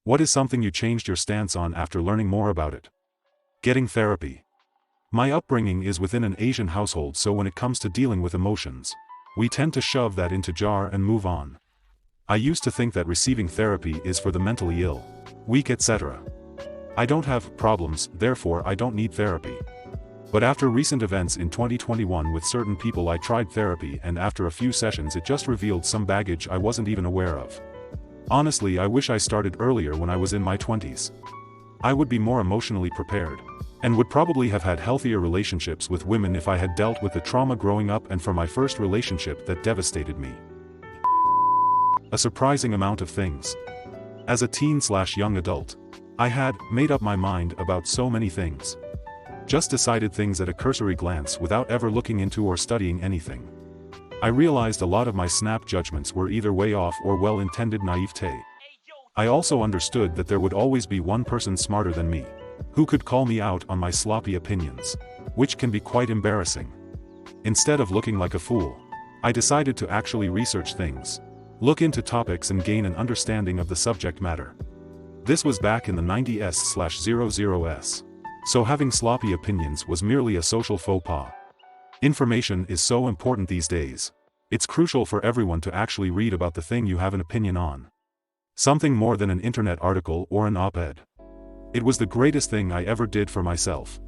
What is something you changed your stance on after learning more about it? Getting therapy. My upbringing is within an Asian household, so when it comes to dealing with emotions, we tend to shove that into jar and move on. I used to think that receiving therapy is for the mentally ill, weak, etc. I don't have problems, therefore I don't need therapy. But after recent events in 2021 with certain people, I tried therapy, and after a few sessions it just revealed some baggage I wasn't even aware of. Honestly, I wish I started earlier when I was in my 20s. I would be more emotionally prepared, and would probably have had healthier relationships with women if I had dealt with the trauma growing up and from my first relationship that devastated me. A surprising amount of things. As a teen/young adult, I had made up my mind about so many things. Just decided things at a cursory glance without ever looking into or studying anything. I realized a lot of my snap judgments were either way off or well-intended naivete. I also understood that there would always be one person smarter than me, who could call me out on my sloppy opinions, which can be quite embarrassing. Instead of looking like a fool, I decided to actually research things, look into topics and gain an understanding of the subject matter. This was back in the 90s/00s. So having sloppy opinions was merely a social faux pas. Information is so important these days. It's crucial for everyone to actually read about the thing you have an opinion on. Something more than an internet article or an op-ed. It was the greatest thing I ever did for myself.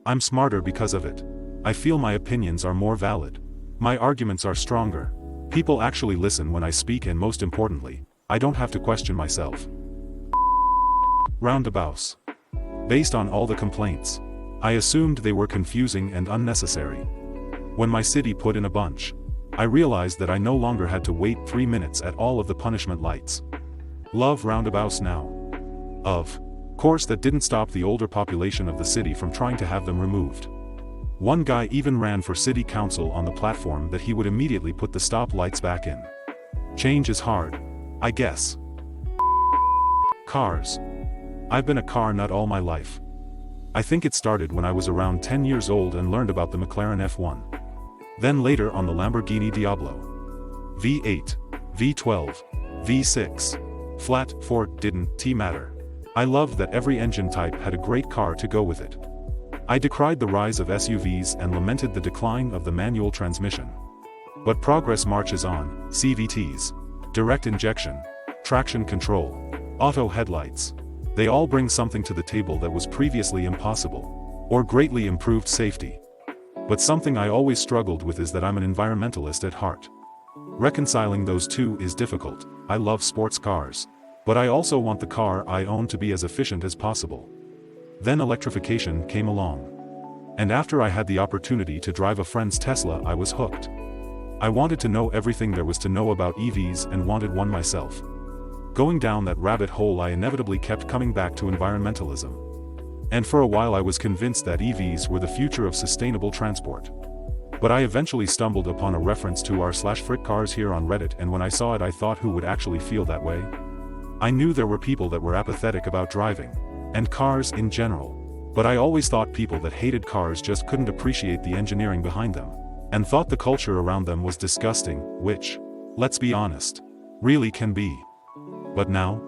I'm smarter because of it. I feel my opinions are more valid. My arguments are stronger. People actually listen when I speak, and most importantly, I don't have to question myself. Roundabouts. Based on all the complaints, I assumed they were confusing and unnecessary. When my city put in a bunch, I realized that I no longer had to wait 3 minutes at all of the punishment lights. Love roundabouts now. Of course, that didn't stop the older population of the city from trying to have them removed. One guy even ran for city council on the platform that he would immediately put the stop lights back in. Change is hard, I guess. Cars. I've been a car nut all my life. I think it started when I was around 10 years old and learned about the McLaren F1. Then later on the Lamborghini Diablo. V8, V12, V6, flat 4 didn't matter. I loved that every engine type had a great car to go with it. I decried the rise of SUVs and lamented the decline of the manual transmission. But progress marches on. CVTs, direct injection, traction control, auto headlights. They all bring something to the table that was previously impossible, or greatly improved safety. But something I always struggled with is that I'm an environmentalist at heart. Reconciling those two is difficult. I love sports cars, but I also want the car I own to be as efficient as possible. Then electrification came along. And after I had the opportunity to drive a friend's Tesla, I was hooked. I wanted to know everything there was to know about EVs and wanted one myself. Going down that rabbit hole, I inevitably kept coming back to environmentalism. And for a while I was convinced that EVs were the future of sustainable transport. But I eventually stumbled upon a reference to r/Frick cars here on Reddit, and when I saw it I thought, who would actually feel that way? I knew there were people that were apathetic about driving, and cars in general. But I always thought people that hated cars just couldn't appreciate the engineering behind them, and thought the culture around them was disgusting, which, let's be honest, really can be. But now,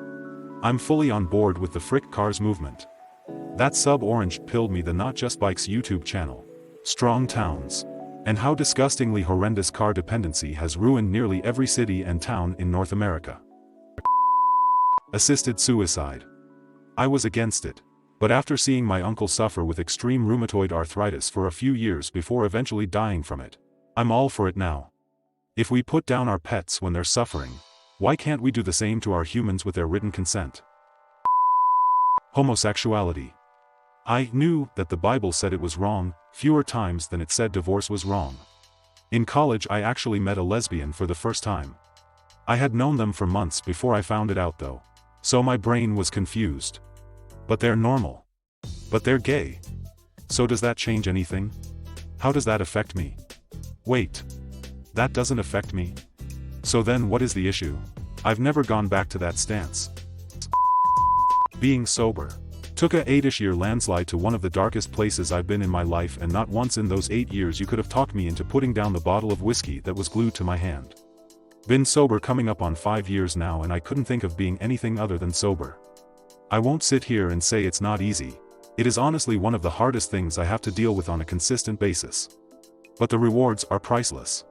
I'm fully on board with the Frick Cars movement. That sub-orange pilled me the Not Just Bikes YouTube channel, strong towns, and how disgustingly horrendous car dependency has ruined nearly every city and town in North America. Assisted suicide. I was against it, but after seeing my uncle suffer with extreme rheumatoid arthritis for a few years before eventually dying from it, I'm all for it now. If we put down our pets when they're suffering, why can't we do the same to our humans with their written consent? Homosexuality. I knew that the Bible said it was wrong fewer times than it said divorce was wrong. In college I actually met a lesbian for the first time. I had known them for months before I found it out though, so my brain was confused. But they're normal. But they're gay. So does that change anything? How does that affect me? Wait. That doesn't affect me? So then what is the issue? I've never gone back to that stance. Being sober. Took a 8-ish-year landslide to one of the darkest places I've been in my life, and not once in those 8 years you could have talked me into putting down the bottle of whiskey that was glued to my hand. Been sober coming up on 5 years now, and I couldn't think of being anything other than sober. I won't sit here and say it's not easy. It is honestly one of the hardest things I have to deal with on a consistent basis. But the rewards are priceless.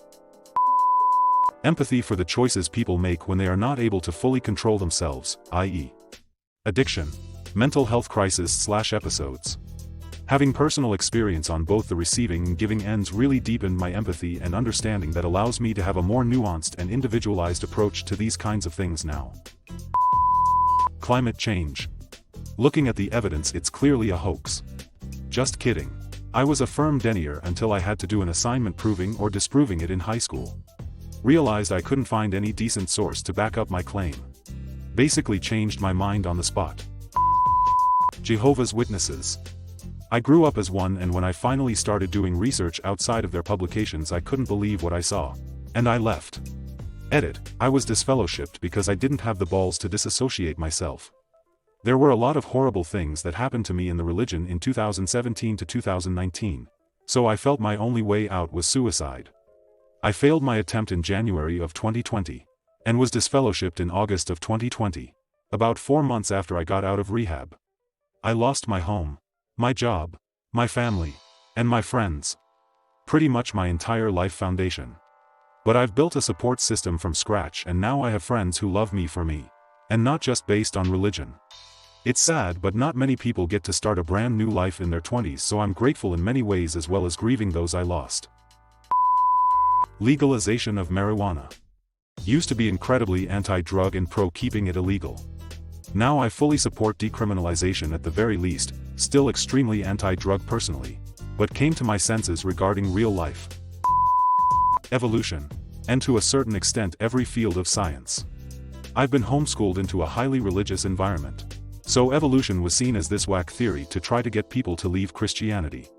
Empathy for the choices people make when they are not able to fully control themselves, i.e. addiction, mental health crisis/episodes. Having personal experience on both the receiving and giving ends really deepened my empathy and understanding that allows me to have a more nuanced and individualized approach to these kinds of things now. Climate change. Looking at the evidence, it's clearly a hoax. Just kidding. I was a firm denier until I had to do an assignment proving or disproving it in high school. Realized I couldn't find any decent source to back up my claim. Basically changed my mind on the spot. Jehovah's Witnesses. I grew up as one, and when I finally started doing research outside of their publications, I couldn't believe what I saw. And I left. Edit, I was disfellowshipped because I didn't have the balls to disassociate myself. There were a lot of horrible things that happened to me in the religion in 2017 to 2019, so I felt my only way out was suicide. I failed my attempt in January of 2020, and was disfellowshipped in August of 2020, about 4 months after I got out of rehab. I lost my home, my job, my family, and my friends. Pretty much my entire life foundation. But I've built a support system from scratch, and now I have friends who love me for me, and not just based on religion. It's sad, but not many people get to start a brand new life in their 20s, so I'm grateful in many ways as well as grieving those I lost. Legalization of marijuana. Used to be incredibly anti-drug and pro-keeping it illegal. Now I fully support decriminalization at the very least, still extremely anti-drug personally, but came to my senses regarding real life. Evolution. And to a certain extent every field of science. I've been homeschooled into a highly religious environment. So evolution was seen as this whack theory to try to get people to leave Christianity.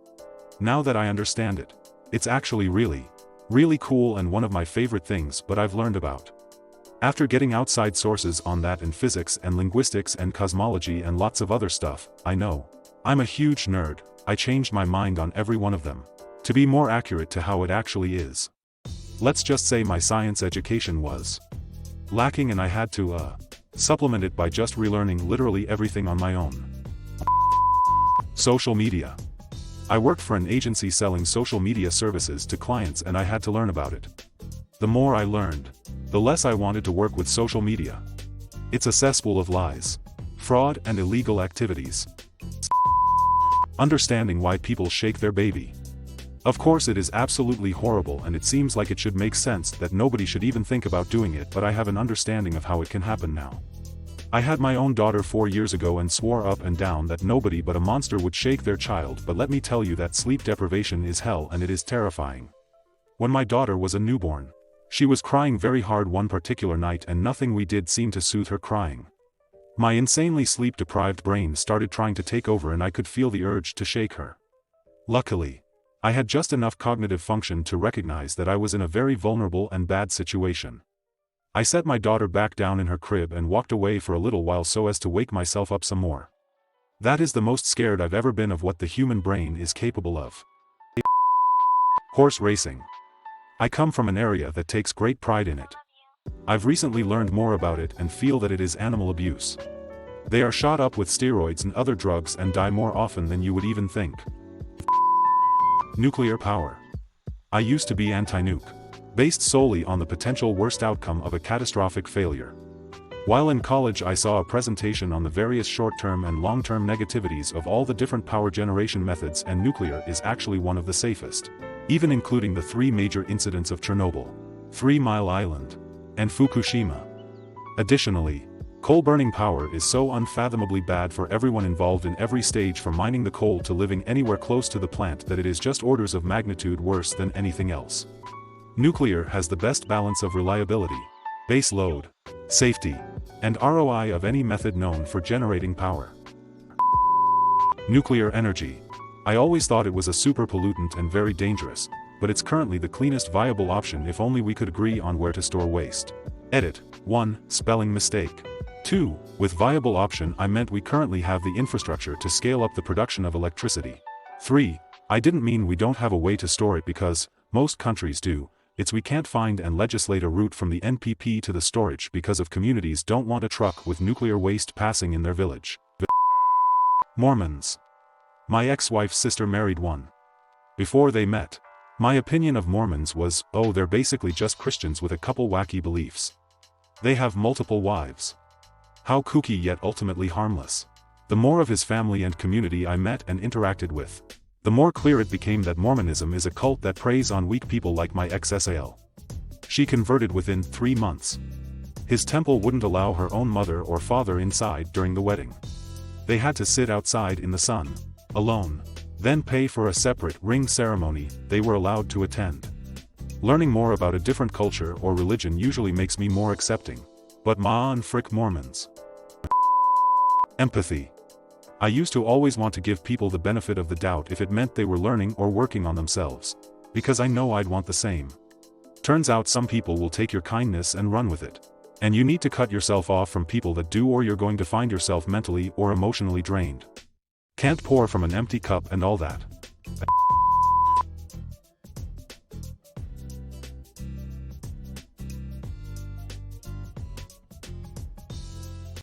Now that I understand it, it's actually really cool and one of my favorite things but I've learned about. After getting outside sources on that in physics and linguistics and cosmology and lots of other stuff, I know. I'm a huge nerd, I changed my mind on every one of them. To be more accurate to how it actually is. Let's just say my science education was lacking and I had to, supplement it by just relearning literally everything on my own. Social media. I worked for an agency selling social media services to clients and I had to learn about it. The more I learned, the less I wanted to work with social media. It's a cesspool of lies, fraud, and illegal activities. Understanding why people shake their baby. Of course it is absolutely horrible and it seems like it should make sense that nobody should even think about doing it, but I have an understanding of how it can happen now. I had my own daughter 4 years ago and swore up and down that nobody but a monster would shake their child, but let me tell you that sleep deprivation is hell and it is terrifying. When my daughter was a newborn, she was crying very hard one particular night and nothing we did seemed to soothe her crying. My insanely sleep-deprived brain started trying to take over and I could feel the urge to shake her. Luckily, I had just enough cognitive function to recognize that I was in a very vulnerable and bad situation. I set my daughter back down in her crib and walked away for a little while so as to wake myself up some more. That is the most scared I've ever been of what the human brain is capable of. Horse racing. I come from an area that takes great pride in it. I've recently learned more about it and feel that it is animal abuse. They are shot up with steroids and other drugs and die more often than you would even think. Nuclear power. I used to be anti-nuke, based solely on the potential worst outcome of a catastrophic failure. While in college I saw a presentation on the various short-term and long-term negativities of all the different power generation methods, and nuclear is actually one of the safest, even including the 3 major incidents of Chernobyl, 3 Mile Island, and Fukushima. Additionally, coal-burning power is so unfathomably bad for everyone involved in every stage from mining the coal to living anywhere close to the plant that it is just orders of magnitude worse than anything else. Nuclear has the best balance of reliability, base load, safety, and ROI of any method known for generating power. Nuclear energy. I always thought it was a super pollutant and very dangerous, but it's currently the cleanest viable option if only we could agree on where to store waste. Edit. 1. Spelling mistake. 2. With viable option I meant we currently have the infrastructure to scale up the production of electricity. 3. I didn't mean we don't have a way to store it because most countries do. It's we can't find and legislate a route from the NPP to the storage because of communities don't want a truck with nuclear waste passing in their village. Mormons. My ex-wife's sister married one. Before they met, my opinion of Mormons was, oh, they're basically just Christians with a couple wacky beliefs. They have multiple wives. How kooky yet ultimately harmless. The more of his family and community I met and interacted with, the more clear it became that Mormonism is a cult that preys on weak people like my ex-Sal. She converted within 3 months. His temple wouldn't allow her own mother or father inside during the wedding. They had to sit outside in the sun, alone, then pay for a separate ring ceremony they were allowed to attend. Learning more about a different culture or religion usually makes me more accepting. But ma and frick Mormons. Empathy. I used to always want to give people the benefit of the doubt if it meant they were learning or working on themselves. Because I know I'd want the same. Turns out some people will take your kindness and run with it. And you need to cut yourself off from people that do, or you're going to find yourself mentally or emotionally drained. Can't pour from an empty cup and all that.